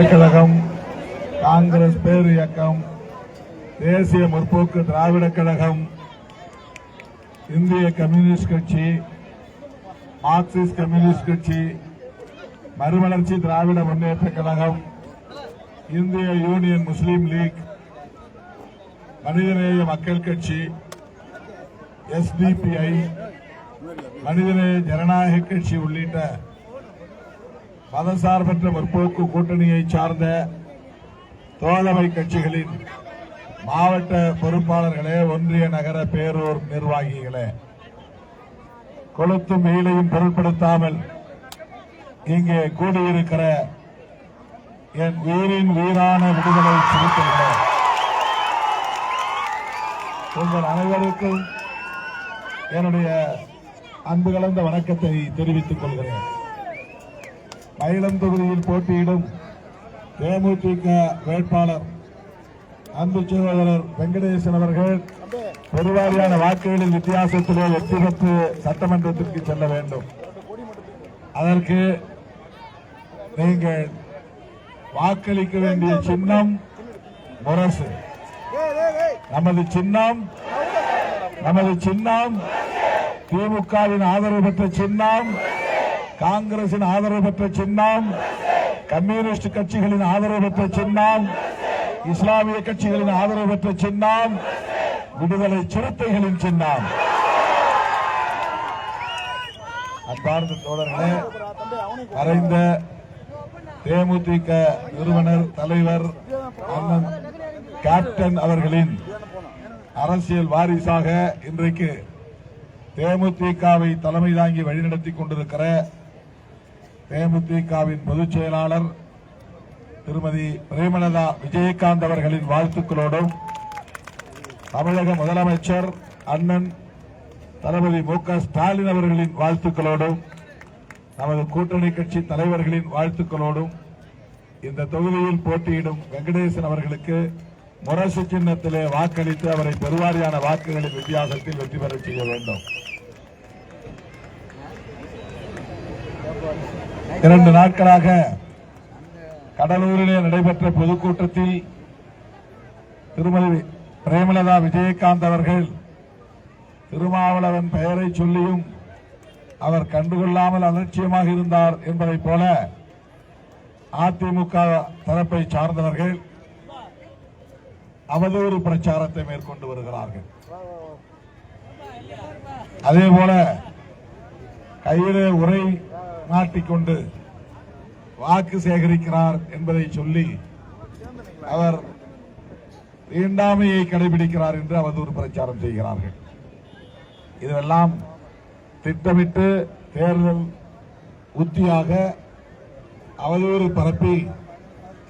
கழகம், காங்கிரஸ் பேர் இயக்கம், தேசிய முற்போக்கு திராவிட கழகம், இந்திய கம்யூனிஸ்ட் கட்சி, மார்க்சிஸ்ட் கம்யூனிஸ்ட் கட்சி, மறுமலர்ச்சி திராவிட முன்னேற்ற கழகம், இந்திய யூனியன் முஸ்லீம் லீக், மனிதநேய மக்கள் கட்சி, SDPI, மனிதநேய ஜனநாயக கட்சி உள்ளிட்ட மதசார்பற்ற முற்போக்கு கூட்டணியை சார்ந்த தோழமை கட்சிகளின் மாவட்ட பொறுப்பாளர்களே, ஒன்றிய நகர பேரூர் நிர்வாகிகளே, கொளுத்தும் வெயிலையும் பொருட்படுத்தாமல் இங்கே கூடியிருக்கிற என் உயிரின் உயிரான விடுதலை சிறுத்தைகளே, உங்கள் அனைவருக்கும் என்னுடைய அன்பு கலந்த வணக்கத்தை தெரிவித்துக் கொள்கிறேன். மயிலம் தொகுதியில் போட்டியிடும் தேமுதிக வேட்பாளர் அன்பு சகோதரர் வெங்கடேசன் அவர்கள் பெருவாரியான வாக்குகளின் வித்தியாசத்திலே வெற்றி பெற்று சட்டமன்றத்திற்கு செல்ல வேண்டும். அதற்கு நீங்கள் வாக்களிக்க வேண்டிய சின்னம் முரசு. நமது சின்னம் திமுகவின் ஆதரவு பெற்ற சின்னம், காங்கிரசின் ஆதரவு பெற்ற சின்னம், கம்யூனிஸ்ட் கட்சிகளின் ஆதரவு பெற்ற சின்னம், இஸ்லாமிய கட்சிகளின் ஆதரவு பெற்ற சின்னம், விடுதலை சிறுத்தைகளின் சின்னம். அன்பார்ந்த தோழர்களே, மறைந்த தேமுதிக நிறுவனர் தலைவர் அண்ணன் கேப்டன் அவர்களின் அரசியல் வாரிசாக இன்றைக்கு தேமுதிகவை தலைமை தாங்கி வழிநடத்திக் கொண்டிருக்கிற தேமுதிகவின் பொதுச் செயலாளர் திருமதி பிரேமலதா விஜயகாந்த் அவர்களின் வாழ்த்துக்களோடும், தமிழக முதலமைச்சர் அண்ணன் தளபதி மு.க. ஸ்டாலின் அவர்களின் வாழ்த்துக்களோடும், நமது கூட்டணி கட்சி தலைவர்களின் வாழ்த்துக்களோடும் இந்த தொகுதியில் போட்டியிடும் வெங்கடேசன் அவர்களுக்கு முரசு சின்னத்திலே வாக்களித்து அவரை பெருவாரியான வாக்குகளின் வித்தியாசத்தில் வெற்றி பெற செய்ய வேண்டும். 2 நாட்களாக கடலூரிலே நடைபெற்ற பொதுக்கூட்டத்தில் திருமதி பிரேமலதா விஜயகாந்த் அவர்கள் திருமாவளவன் பெயரை சொல்லியும் அவர் கண்டுகொள்ளாமல் அலட்சியமாக இருந்தார் என்பதைப் போல அதிமுக தரப்பை சார்ந்தவர்கள் அவதூறு பிரச்சாரத்தை மேற்கொண்டு வருகிறார்கள். அதேபோல கையிலே உரை மாட்டிக்கொண்டு வாக்கு சேகரிக்கிறார் என்பதை சொல்லி அவர் தீண்டாமையை கடைபிடிக்கிறார் என்று அவதூறு பிரச்சாரம் செய்கிறார்கள். இதெல்லாம் திட்டமிட்டு தேர்தல் உத்தியாக அவதூறு பரப்பி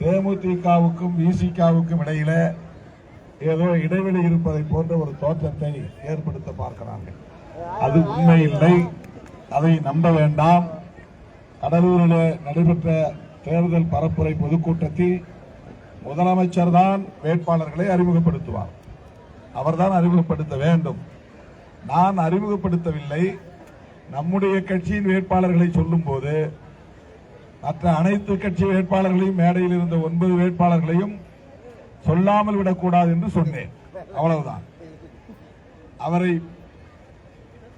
தேமுதிகவுக்கும் விசிகவுக்கும் இடையில ஏதோ இடைவெளி இருப்பதை போன்ற ஒரு தோற்றத்தை ஏற்படுத்த பார்க்கிறார்கள். அது உண்மை இல்லை, அதை நம்ப வேண்டாம். கடலூரில் நடைபெற்ற தேர்தல் பரப்புரை பொதுக்கூட்டத்தில் முதலமைச்சர் தான் வேட்பாளர்களை அறிமுகப்படுத்துவார். அவர்தான் அறிமுகப்படுத்த வேண்டும். நான் அறிமுகப்படுத்தவில்லை. நம்முடைய கட்சியின் வேட்பாளர்களை சொல்லும் போது மற்ற அனைத்து கட்சி வேட்பாளர்களையும், மேடையில் இருந்த 9 வேட்பாளர்களையும் சொல்லாமல் விடக்கூடாது என்று சொன்னேன். அவ்வளவுதான். அவரை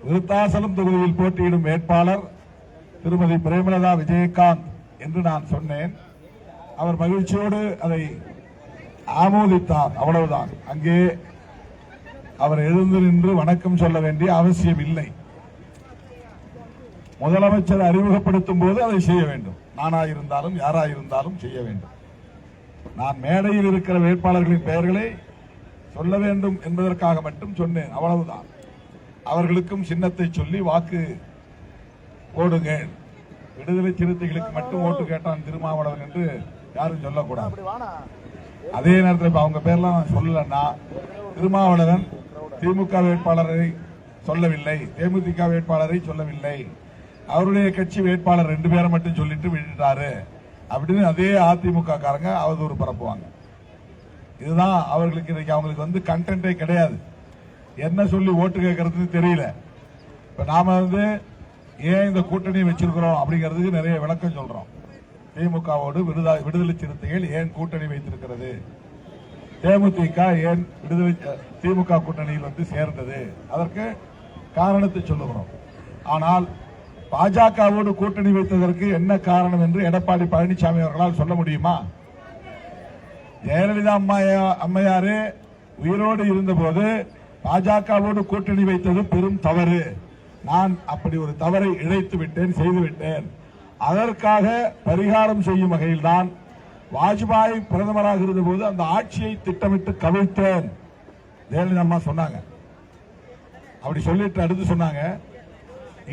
விருத்தாசலம் தொகுதியில் போட்டியிடும் வேட்பாளர் திருமதி பிரேமலதா விஜயகாந்த் என்று நான் சொன்னேன். அவர் மகிழ்ச்சியோடு அதை ஆமோதித்தார். அவ்வளவுதான். அங்கே அவர் எழுந்து நின்று வணக்கம் சொல்ல வேண்டிய அவசியம் இல்லை. முதலமைச்சர் அறிமுகப்படுத்தும் போது அதை செய்ய வேண்டும். நானாயிருந்தாலும் யாராயிருந்தாலும் செய்ய வேண்டும். நான் மேடையில் இருக்கிற வேட்பாளர்களின் பெயர்களை சொல்ல வேண்டும் என்பதற்காக மட்டும் சொன்னேன். அவ்வளவுதான். அவர்களுக்கும் சின்னத்தை சொல்லி வாக்கு போடுங்கள், விடுதலை சிறுத்தைகளுக்கு மட்டும் ஓட்டு கேட்டான் திருமாவளவன் என்று யாரும் சொல்லக்கூடாது. அதே நேரத்தில் இப்ப அவங்க பேர்லாம் நான் சொல்லலன்னா, திருமாவளவன் திமுக வேட்பாளரை சொல்லவில்லை, தேமுதிக வேட்பாளரை சொல்லவில்லை, அவருடைய கட்சி வேட்பாளர் 2 பேரை மட்டும் சொல்லிட்டு விட்டுட்டாரு அப்படின்னு அதே அதிமுக காரங்க அவதூறு பரப்புவாங்க. இதுதான் அவர்களுக்கு இன்னைக்கு அவங்களுக்கு கண்டென்ட்டே கிடையாது. என்ன சொல்லி ஓட்டு கேட்கறதுன்னு தெரியல. இப்ப நாம ஏன் இந்த கூட்டணி வச்சிருக்கிறோம் அப்படிங்கிறதுக்கு நிறைய விளக்கம் சொல்றோம். திமுகவோடு விடுதலை சிறுத்தைகள் ஏன் கூட்டணி வைத்திருக்கிறது, தேமுதிக ஏன் திமுக கூட்டணியில் வந்து சேர்ந்தது, அதற்கு காரணத்தை சொல்லுகிறோம். ஆனால் பாஜகவோடு கூட்டணி வைத்ததற்கு என்ன காரணம் என்று எடப்பாடி பழனிசாமி அவர்களால் சொல்ல முடியுமா? ஜெயலலிதா அம்மையாரே உயிரோடு இருந்தபோது பாஜகவோடு கூட்டணி வைத்தது பெரும் தவறு, நான் அப்படி ஒரு தவறை இழைத்து விட்டேன், செய்துவிட்டேன், அதற்காக பரிகாரம் செய்யும் வகையில் தான் வாஜ்பாய் பிரதமராக இருந்தபோது அந்த ஆட்சியை திட்டமிட்டு கவிழ்த்தேன் ஜெயலலிதா அம்மா சொன்னாங்க. அப்படி சொல்லிட்டு அடுத்து சொன்னாங்க,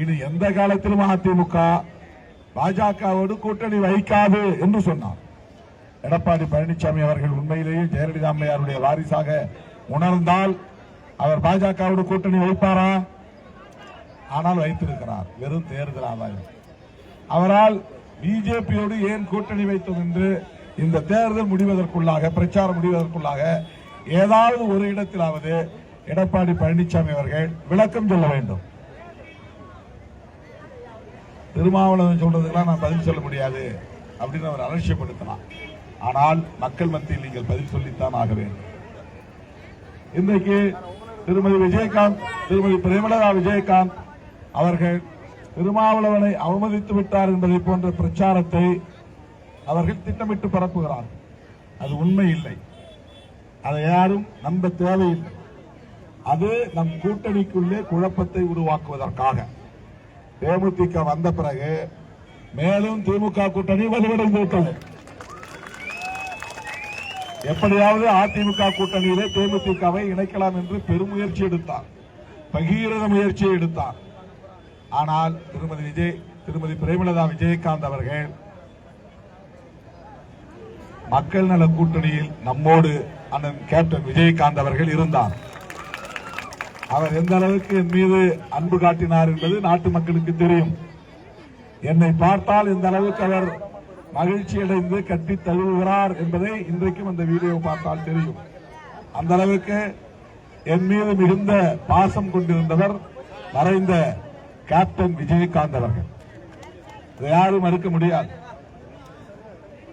இது எந்த காலத்திலும் அதிமுக பாஜகவோடு கூட்டணி வைக்காது என்று சொன்னார். எடப்பாடி பழனிசாமி அவர்கள் உண்மையிலேயே ஜெயலலிதா அம்மையாருடைய வாரிசாக உணர்ந்தால் அவர் பாஜகவோடு கூட்டணி வைப்பாரா? ஆனால் வைத்திருக்கிறார், வெறும் தேர்தல் ஆதாயம். அவரால் பிஜேபியோடு ஏன் கூட்டணி வைத்தோம் என்று இந்த தேர்தல் முடிவதற்குள்ளாக, பிரச்சாரம் முடிவதற்குள்ளாக ஏதாவது ஒரு இடத்திலாவது எடப்பாடி பழனிசாமி அவர்கள் விளக்கம் சொல்ல வேண்டும். திருமாவளவன் சொல்றதுக்கெல்லாம் நான் பதில் சொல்ல முடியாது அப்படின்னு அவர் அலட்சியப்படுத்தலாம். ஆனால் மக்கள் மத்தியில் நீங்கள் பதில் சொல்லித்தான் ஆக வேண்டும். இன்றைக்கு திருமதி விஜயகாந்த், திருமதி பிரேமலதா விஜயகாந்த் அவர்கள் திருமாவளவனை அவமதித்து விட்டார் என்பதை போன்ற பிரச்சாரத்தை அவர்கள் திட்டமிட்டு பரப்புகிறார். அது உண்மை இல்லை, அதை யாரும் நம்ப தேவையில்லை. அது நம் கூட்டணிக்குள்ளே குழப்பத்தை உருவாக்குவதற்காக. தேமுதிக வந்த பிறகு மேலும் திமுக கூட்டணி வலுவடைந்து விட்டது. எப்படியாவது அதிமுக கூட்டணியிலே தேமுதிகவை இணைக்கலாம் என்று பெருமுயற்சி எடுத்தார், பகீரத முயற்சியை எடுத்தார். ஆனால் திருமதி பிரேமலதா விஜயகாந்த் அவர்கள் மக்கள் நல கூட்டணியில் நம்மோடு அண்ணன் கேப்டன் விஜயகாந்த் அவர்கள் இருந்தார். அவர் எந்த அளவுக்கு என் மீது அன்பு காட்டினார் என்பது நாட்டு மக்களுக்கு தெரியும். என்னை பார்த்தால் எந்த அளவுக்கு அவர் மகிழ்ச்சி அடைந்து கட்டி தழுவுகிறார் என்பதை இன்றைக்கும் அந்த வீடியோ பார்த்தால் தெரியும். அந்த அளவுக்கு என் மீது மிகுந்த பாசம் கொண்டிருந்தவர் மறைந்த கேப்டன் விஜயகாந்த் அவர்கள். இதை யாரும் மறுக்க முடியாது.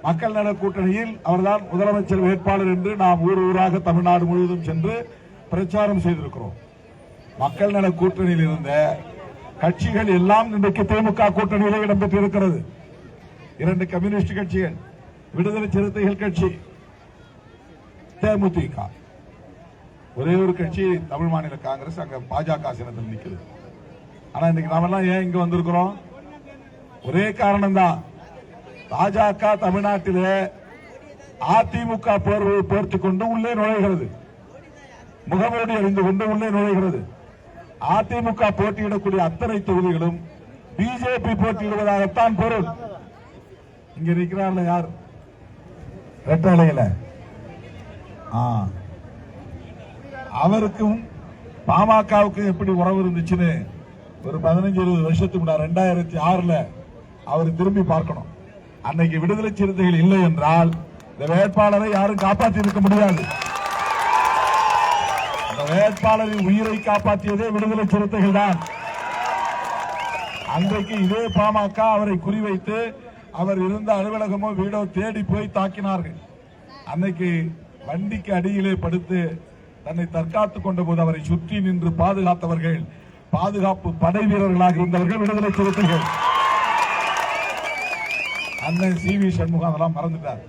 மக்கள் நல கூட்டணியில் அவர்தான் முதலமைச்சர் வேட்பாளர் என்று நாம் ஊர் ஊராக தமிழ்நாடு முழுவதும் சென்று பிரச்சாரம் செய்திருக்கிறோம். மக்கள் நல கூட்டணியில் இருந்த கட்சிகள் எல்லாம் இன்றைக்கு திமுக கூட்டணியிலே இடம்பெற்றிருக்கிறது. 2 கம்யூனிஸ்ட் கட்சிகள், விடுதலை சிறுத்தைகள் கட்சி, தேமுதிக, ஒரே ஒரு கட்சி தமிழ் மாநில காங்கிரஸ், அங்க பாஜக சின்னத்தில் நிற்கிறது. ஆனா இன்னைக்கு நாமெல்லாம் ஏன் இங்க வந்திருக்கிறோம்? ஒரே காரணம் தான். பாஜக தமிழ்நாட்டிலே அதிமுக போர்வை போர்த்துக் கொண்டு உள்ளே நுழைகிறது, முகமூடி அணிந்து கொண்டு உள்ளே நுழைகிறது. அதிமுக போட்டியிடக்கூடிய அத்தனை தொகுதிகளும் பிஜேபி போட்டியிடுவதாகத்தான் பொருள். இங்க இருக்கிறார்ல யார், ரெட்டலையில, அவருக்கும் பாமகவுக்கும் எப்படி உறவு இருந்துச்சுன்னு ஒரு 15-20 வருஷத்துக்கு முன்னாடி 2006 அவர் திரும்பி பார்க்கணும். அன்னைக்கு விடுதலை சிறுத்தைகள் இல்லை என்றால் இந்த வேட்பாளரை யாரும் காப்பாற்றி இருக்க முடியாது. அந்த வேட்பாளரின் உயிரை காப்பாற்றியதே விடுதலை சிறுத்தைகள் தான். அன்றைக்கு இதே பாமக அவரை குறிவைத்து அவர் இருந்த அலுவலகமோ வீடோ தேடி போய் தாக்கினார்கள். அன்னைக்கு வண்டிக்கு அடியிலே படுத்து தன்னை தற்காத்துக் கொண்ட போது அவரை சுற்றி நின்று பாதுகாத்தவர்கள், பாதுகாப்பு படை வீரர்களாக இருந்தவர்கள் விடுதலை சிறுத்தைகள். அண்ணன் சி.வி. சண்முகம் அதெல்லாம் மறந்துட்டார்.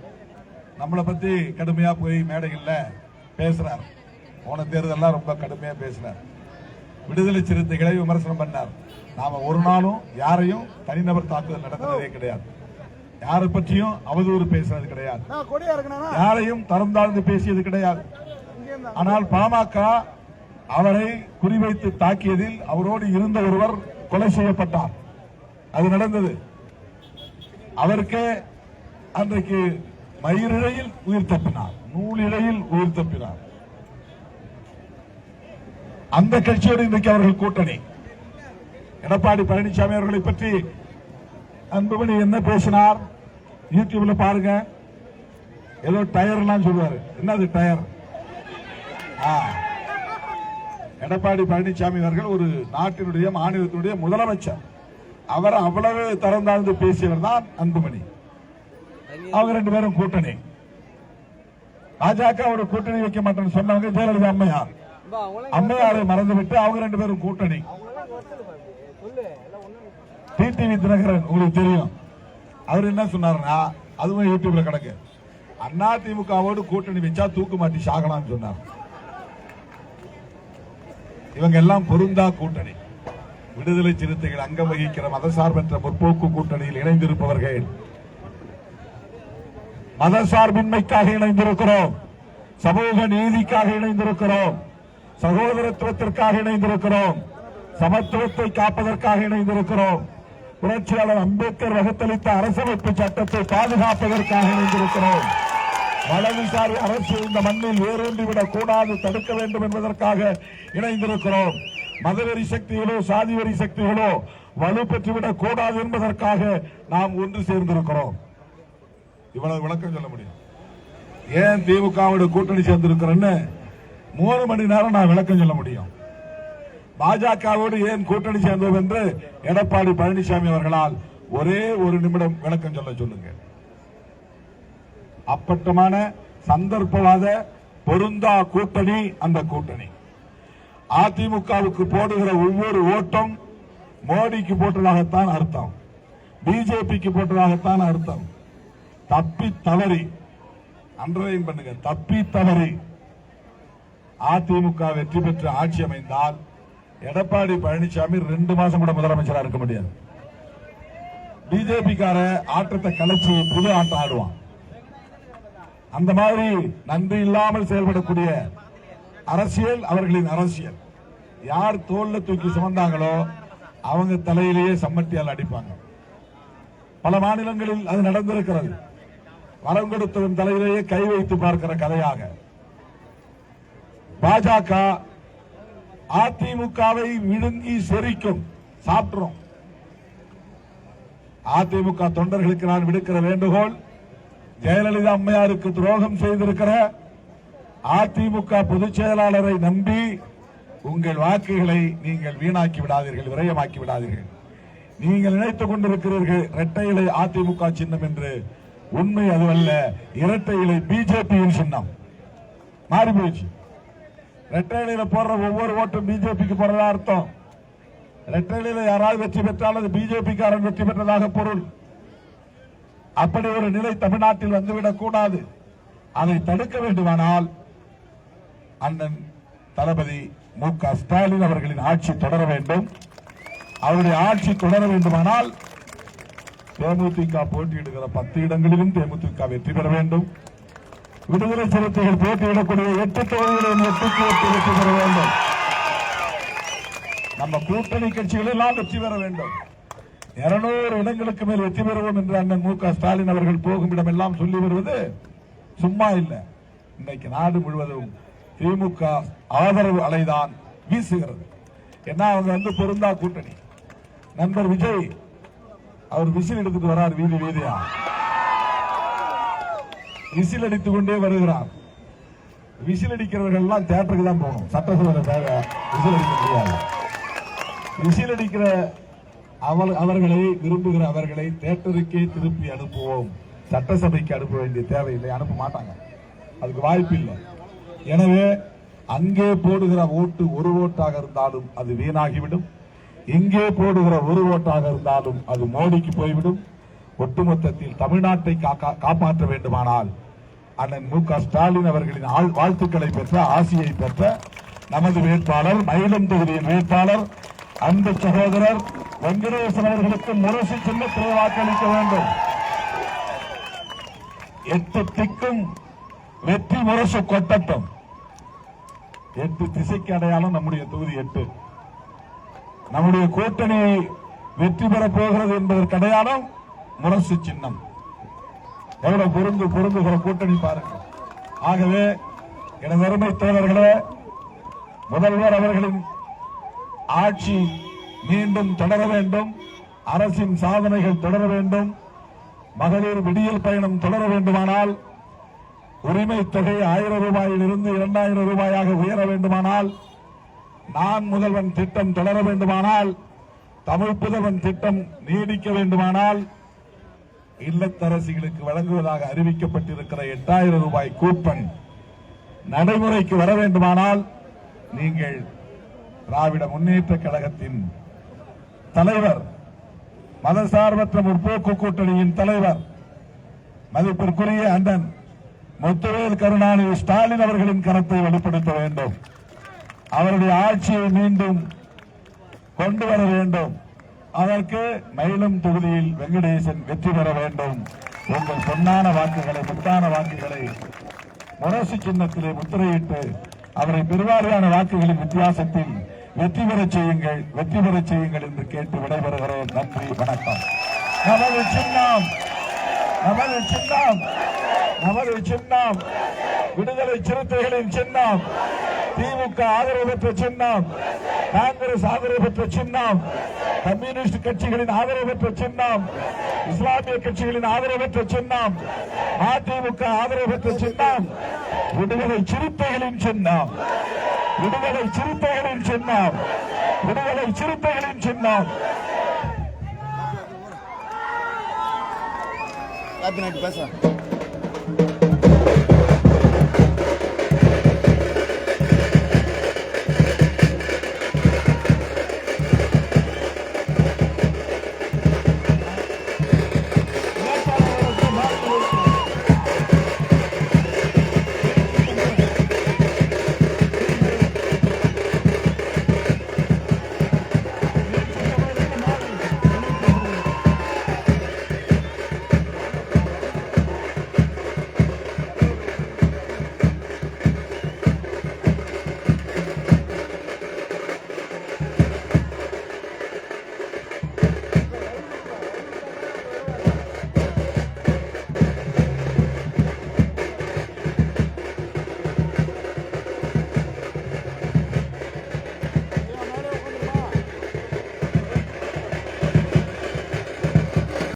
நம்மளை பத்தி கடுமையா போய் மேடைகள்ல பேசுறார். போன தேர்தலாம் ரொம்ப கடுமையா பேசினார். விடுதலை சிறுத்தைகளை விமர்சனம் பண்ணார். நாம ஒரு நாளும் யாரையும் தனிநபர் தாக்குதல் நடத்துறதே கிடையாது, யாரை பற்றியும் அவதூறு பேசுறது கிடையாது, யாரையும் தரம் தாழ்ந்து பேசியது கிடையாது. ஆனால் பாமக அவரை குறிவைத்து தாக்கியதில் அவரோடு இருந்த ஒருவர் கொலை செய்யப்பட்டார். அது நடந்தது. அவருக்கு அன்றைக்கு மயிரிழையில் உயிர் தப்பினார், நூலிழையில் உயிர் தப்பினார். அந்த கட்சியோடு இன்றைக்கு அவர்கள் கூட்டணி. எடப்பாடி பழனிசாமி அவர்களை பற்றி அன்புமணி என்ன பேசினார் யூடியூப்ல பாருங்க. ஏதோ டயர்லாம் சொல்லுவாரு. என்னது டயர்? எடப்பாடி பழனிசாமி அவர்கள் ஒரு நாட்டினுடைய மாநிலத்தினுடைய முதலமைச்சர். அவர் அவ்வளவு தரம் தாழ்ந்து பேசியவர் தான் அன்புமணி. அவங்க 2 பேரும் கூட்டணி. பாஜகவோட கூட்டணி வைக்க மாட்டேன்னு சொன்னவங்க ஜெயலலிதா அம்மையார். அம்மையாரை மறந்துவிட்டு அவங்க 2 பேரும் கூட்டணி. டிடிவி தினகரன் உங்களுக்கு தெரியும், அவர் என்ன சொன்னாருன்னா, அதுவும் யூடியூப்ல கிடக்கு, அதிமுகவோடு கூட்டணி வச்சா தூக்கு மாட்டி சாகலாம்னு சொன்னார். இவங்க எல்லாம் பொருந்தா கூட்டணி. விடுதலை சிறுத்தைகள் அங்கம் வகிக்கிற மதசார்பற்ற முற்போக்கு கூட்டணியில் இணைந்திருப்பவர்கள் மதசார்பின்மைக்காக இணைந்திருக்கிறோம், சமூக நீதிக்காக இணைந்திருக்கிறோம், சகோதரத்துவத்திற்காக இணைந்திருக்கிறோம், சமத்துவத்தை காப்பதற்காக இணைந்திருக்கிறோம், புரட்சியாளர் அம்பேத்கர் வகுத்தளித்த அரசமைப்பு சட்டத்தை பாதுகாப்பதற்காக இணைந்திருக்கிறோம், வலதுசாரி அரசு இந்த மண்ணில் வேரூன்றிவிடக் கூடாது, தடுக்க வேண்டும் என்பதற்காக இணைந்திருக்கிறோம், மதவெறி சக்திகளோ சாதி வெறி சக்திகளோ வலுப்பெற்றுவிடக் கூடாது என்பதற்காக நாம் ஒன்று சேர்ந்திருக்கிறோம். இவ்வளவு விளக்கம் சொல்ல முடியும். ஏன் திமுகவோட கூட்டணி சேர்ந்திருக்கிறேன்னு 3 மணி நேரம் நான் விளக்கம் சொல்ல முடியும். பாஜகவோடு ஏன் கூட்டணி சேர்ந்தோம் என்று எடப்பாடி பழனிசாமி அவர்களால் ஒரே 1 நிமிடம் விளக்கம் சொல்லுங்க. அப்பட்டமான சந்தர்ப்பவாத பொருந்தா கூட்டணி அந்த கூட்டணி. அதிமுகவுக்கு போடுகிற ஒவ்வொரு ஓட்டம் மோடிக்கு போட்டதாகத்தான் அர்த்தம், பிஜேபிக்கு போட்டதாகத்தான் அர்த்தம். தப்பி தவறி அண்டர்லைன் பண்ணுங்க, தப்பி தவறி அதிமுக வெற்றி பெற்று ஆட்சி அமைந்தால் எடப்பாடி பழனிசாமி 2 மாசம் கூட முதலமைச்சராக இருக்க முடியாது. பிஜேபிக்கார ஆட்டத்தை கலைச்சி புது ஆட்டம் ஆடுவான். அந்த மாதிரி நன்றி இல்லாமல் செயல்படக்கூடிய அரசியல் அவர்களின் அரசியல். யார் தோல்ல தூக்கி சுமந்தாங்களோ அவங்க தலையிலேயே சம்மட்டியால் அடிப்பாங்க. பல மாநிலங்களில் அது நடந்திருக்கிறது. வரம் கொடுத்தவன் தலையிலேயே கை வைத்து பார்க்கிற கதையாக பாஜக அதிமுகவை விழுங்கி செரிக்கும், சாப்பிடுறோம். அதிமுக தொண்டர்களுக்கு நான் விடுக்கிற வேண்டுகோள், ஜெயலலிதா அம்மையாருக்கு துரோகம் செய்திருக்கிற அதிமுக பொதுச் செயலாளரை நம்பி உங்கள் வாக்குகளை நீங்கள் வீணாக்கி விடாதீர்கள், விரயமாக்கி விடாதீர்கள். நீங்கள் நினைத்துக் கொண்டிருக்கிறீர்கள் இரட்டை இலை அதிமுக சின்னம் என்று. உண்மை அதுவல்ல. இரட்டை இலை பிஜேபியின் சின்னம் மாறி போயிடுச்சு. இரட்டை இலையில போடுற ஒவ்வொரு ஓட்டும் பிஜேபிக்கு போறதா அர்த்தம். இரட்டை இலையில யாராவது வெற்றி பெற்றால் அது பிஜேபி காரன் வெற்றி பெற்றதாக பொருள். அப்படி ஒரு நிலை தமிழ்நாட்டில் வந்துவிடக் கூடாது. அதை தடுக்க வேண்டுமானால் அண்ணன் தளபதி மு.க. ஸ்டாலின் அவர்களின் ஆட்சி தொடர வேண்டும். அவருடைய ஆட்சி தொடர வேண்டுமானால் தேமுதிக போட்டியிடுகிற 10 இடங்களிலும் தேமுதிக வெற்றி பெற வேண்டும். விடுதலை சிறுத்தைகள் போட்டியிடக்கூடிய 8 தொகுதிகளிலும் 8 வெற்றி பெற வேண்டும். நம்ம கூட்டணி கட்சிகள் எல்லாம் வெற்றி பெற வேண்டும். 200 இடங்களுக்கு மேல் வெற்றி பெறுவோம் என்று அண்ணன் மு.க. ஸ்டாலின் அவர்கள் போகும் இடமெல்லாம் சொல்லி வருவது சும்மா இல்லை. இன்னைக்கு நாடு முழுவதும் திமுக ஆதரவு அலைதான் வீசுகிறது. ஏன்னா அவங்க பொருந்தா கூட்டணி. நண்பர் விஜய் அவர் விசில் எடுத்துட்டு வரார், வீதி வீதியா விசில் அடித்துக் கொண்டே வருகிறார். விசில் அடிக்கிறவர்கள் எல்லாம் தியேட்டருக்கு தான் போகணும், சட்டசபையில விசில் அடிக்க முடியாது. விசில் அடிக்கிற அவர்களை விரும்புகிற அவர்களை தியேட்டருக்கே திருப்பி அனுப்புவோம், சட்டசபைக்கு அனுப்ப வேண்டிய தேவையில்லை, அனுப்ப மாட்டாங்க, அதுக்கு வாய்ப்பு இல்லை. எனவே அங்கே போடுகிற ஓட்டு 1 ஓட்டாக இருந்தாலும் அது வீணாகிவிடும். இங்கே போடுகிற 1 ஓட்டாக இருந்தாலும் அது மோடிக்கு போய்விடும். ஒட்டுமொத்தத்தில் தமிழ்நாட்டை காப்பாற்ற வேண்டுமானால் அண்ணன் மு.க. ஸ்டாலின் அவர்களின் வாழ்த்துக்களை பெற்ற, ஆசியை பெற்ற நமது வேட்பாளர், மயிலம் தொகுதியின் வேட்பாளர் அன்பு சகோதரர் வெங்கடேசன் அவர்களுக்கு முரசு சின்னத்திலே வாக்களிக்க வேண்டும். 8 திக்கும் வெற்றி முரசு கொட்டட்டும். 8 திசைக்கு அடையாளம் நம்முடைய தொகுதி 8. நம்முடைய கூட்டணி வெற்றி பெறப் போகிறது என்பதற்கு அடையாளம் முரசு சின்னம். எவ்வளவு பொருந்துகிற கூட்டணி பாருங்கள். ஆகவே எனது அருமை தோழர்களே, முதல்வர் அவர்களின் ஆட்சி மீண்டும் தொடர வேண்டும். அரசின் சாதனைகள் தொடர வேண்டும். மகளிர் விடியல் பயணம் தொடர வேண்டுமானால், உரிமை தொகை 1000 ரூபாயிலிருந்து 2000 ரூபாயாக உயர வேண்டுமானால், நான் முதல்வன் திட்டம் தொடர வேண்டுமானால், தமிழ் புதல்வன் திட்டம் நீடிக்க வேண்டுமானால், இல்லத்தரசிகளுக்கு வழங்குவதாக அறிவிக்கப்பட்டிருக்கிற 8000 ரூபாய் கூப்பன் நடைமுறைக்கு வர வேண்டுமானால் நீங்கள் திராவிட முன்னேற்ற கழகத்தின் தலைவர், மதசார்பற்ற முற்போக்கு கூட்டணியின் தலைவர், மதிப்பிற்குரிய அண்ணன் முத்துவேல் கருணாநிதி ஸ்டாலின் அவர்களின் கருத்தை வெளிப்படுத்த வேண்டும். அவருடைய ஆட்சியை மீண்டும் கொண்டு வர வேண்டும். அதற்கு மயிலம் தொகுதியில் வெங்கடேசன் வெற்றி பெற வேண்டும். உங்கள் பொன்னான வாக்குகளை, முத்தான வாக்குகளை முரசு சின்னத்திலே முத்திரையிட்டு அவரை பெருவாரியான வாக்குகளின் வித்தியாசத்தில் வெற்றி பெறச் செய்யுங்கள், வெற்றி பெறச் செய்யுங்கள் என்று கேட்டு விடைபெறுகிறேன். நன்றி, வணக்கம். நமது சின்னம், நமது சின்னம், நமது சின்னம் விடுதலை சிறுத்தைகளின் சின்னம், திமுக ஆதரவு பெற்ற சின்னம், காங்கிரஸ் ஆதரவு பெற்ற சின்னம், கம்யூனிஸ்ட் கட்சிகளின் ஆதரவு பெற்ற சின்னம், இஸ்லாமிய கட்சிகளின் ஆதரவு பெற்ற சின்னம், அதிமுக ஆதரவு பெற்ற சின்னம் விடுதலை சிறுத்தைகளின் சின்னம், விடுதலை சிறுத்தைகளின் சின்னம், விடுதலை சிறுத்தைகளின் சின்னம். பேச